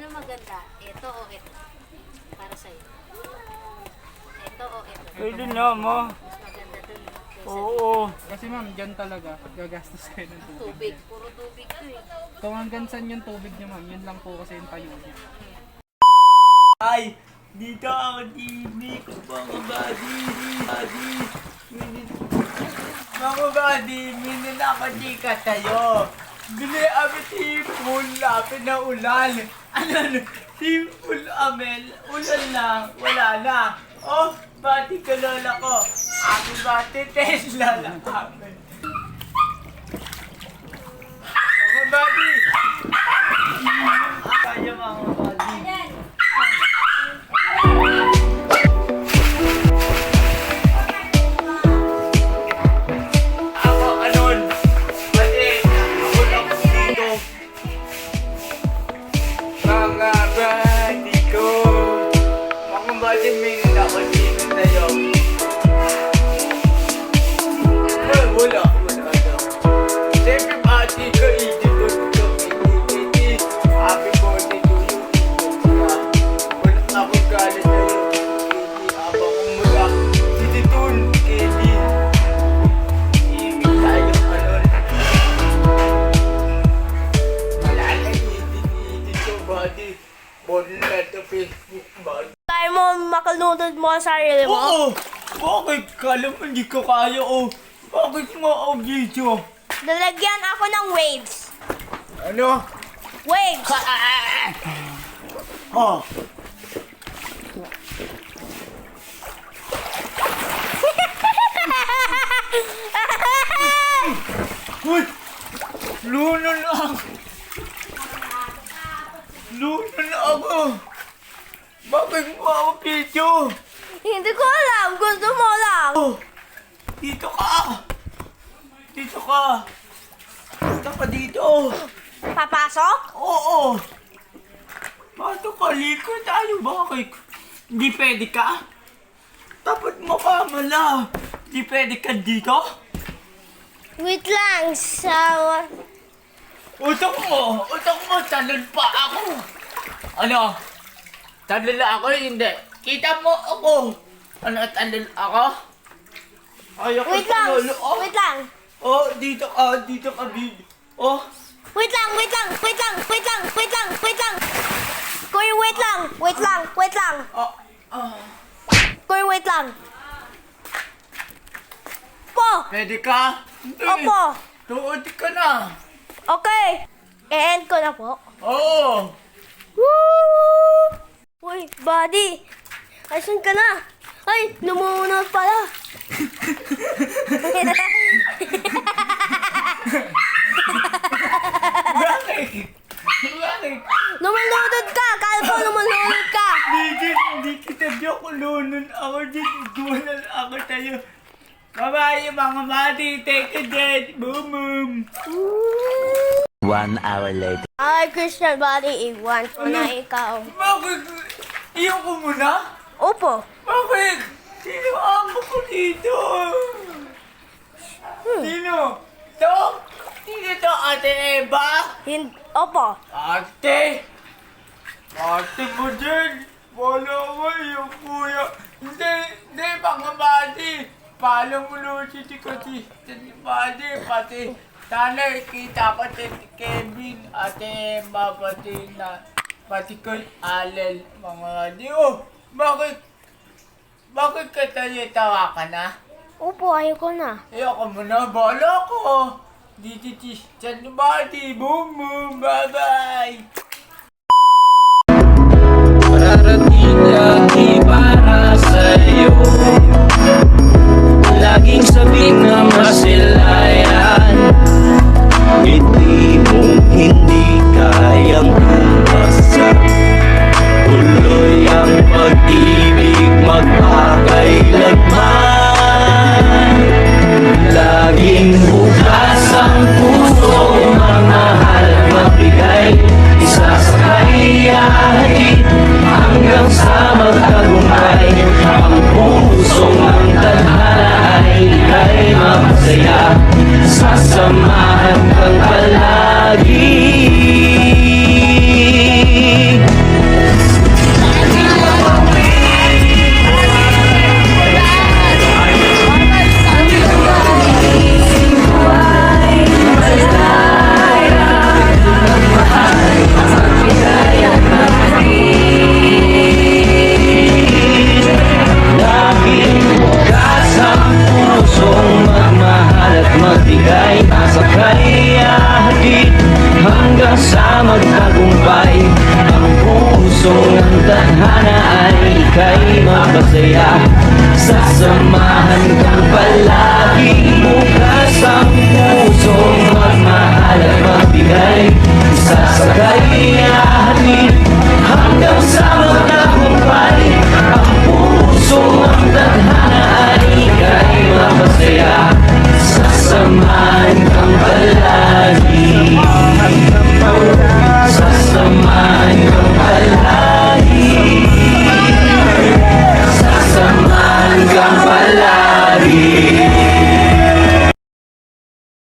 Ano maganda? Ito o ito? Para sa'yo. Ito o ito? Pwede na, ma. Mas maganda dun kaysa Oo. Kasi ma'am, dyan talaga, gagastos kayo ng tubig. tubig. Puro tubig to eh. Kung hanggang saan yung tubig niya ma'am, yun lang po kasi yung tayo niya. Ay, dito ako TV ko mga buddy. Mga buddy, minun ako di ka tayo. Bili kami tipon, lapit na ulan. Ano, tipon amel, ulan lang, wala na. Oh, bati ka lola ko. Ako bati Tesla lang amin. Mga buddy. Kaya mga buddy. Ako anon, pati ako lang dito. Mga bati ko, mga bati minun ako dito sa'yo. Wala daw. Siyempre bati ko, ito. Happy birthday to you. Wala akong galit sa'yo. Abang mula, tititun, Katie. Ibig tayo, anon. Wala na dito, buddy. Born na to Facebook, buddy. Kaya mo makalunod mo ang sarili mo? Oo! Bakit? Kala mo hindi ko kaya, oh. Bakit mo ang video? Lalagyan ako ng waves. Ano? Waves! Oh. Uy! Luno lang! Luno na ako! Bakit mo ako video? Hindi ko alam. Gusto mo lang. Oh! Dito ka! Dito ka! Dito ka dito! Papasok? Oo! Paano ka? Liko tayo, bakit? Hindi pwede ka? Dapat makamala! Hindi pwede ka dito? Wait lang. Utak mo! Talon pa ako! Ano? Talon ako? Hindi. Kita mo ako! Ano, talon ako? Ayoko Wait lang. talon. Oh, Wait lang. oh, dito ka, big. Oh, Wait lang. Kuya, wait lang. ah, ah. Kuya, wait lang. Po! Pwede ka? Hindi. Opo. Tuod ka na. Okay. E-end ko na po. Oo. Woo! Uy, buddy. Asan ka na? Ay, lumunod pala. Bakit? Bakit? Lumunod ka! Kala ko lumunod ka! Hindi kita joke. Lunon ako dito. Duwanan ako tayo. Bye-bye, mga mati. Take a date. Boom, boom. 1 hour later. Ay, Christian buddy, iwan ko na ikaw. Bakit? Iyon ko muna? Opo. Bakit? Sino amo ko dito? Sino? To? Sino to, Ate Eva? Opo. Ate? Ate mo din? Wala ko yung kuya. Hindi, mga bati. Paalam mo naman si Tikoti. Bati, pati. Sana kita ko si Kevin, Ate Emma, pati ko Alel, mga di. Oh, bakit? Bakit ka tayo tawa ka na? Opo, ayoko na. Ayoko mo na, bala ko. Dito, chan bati. Boom, boom, bye-bye. Mararating lagi para sa'yo. Laging sabihin na masilayan. Hindi mong hindi kayang umasa. Tuloy ang pag-ibig magpakailanman. Laging bukas ang pusong mamahal magbigay. Isa sa kahiyahin hanggang sa magtagumpay. Ang pusong ang tadhana ay ika'y mapasaya. Sasamahan kang palagi. Sasamahan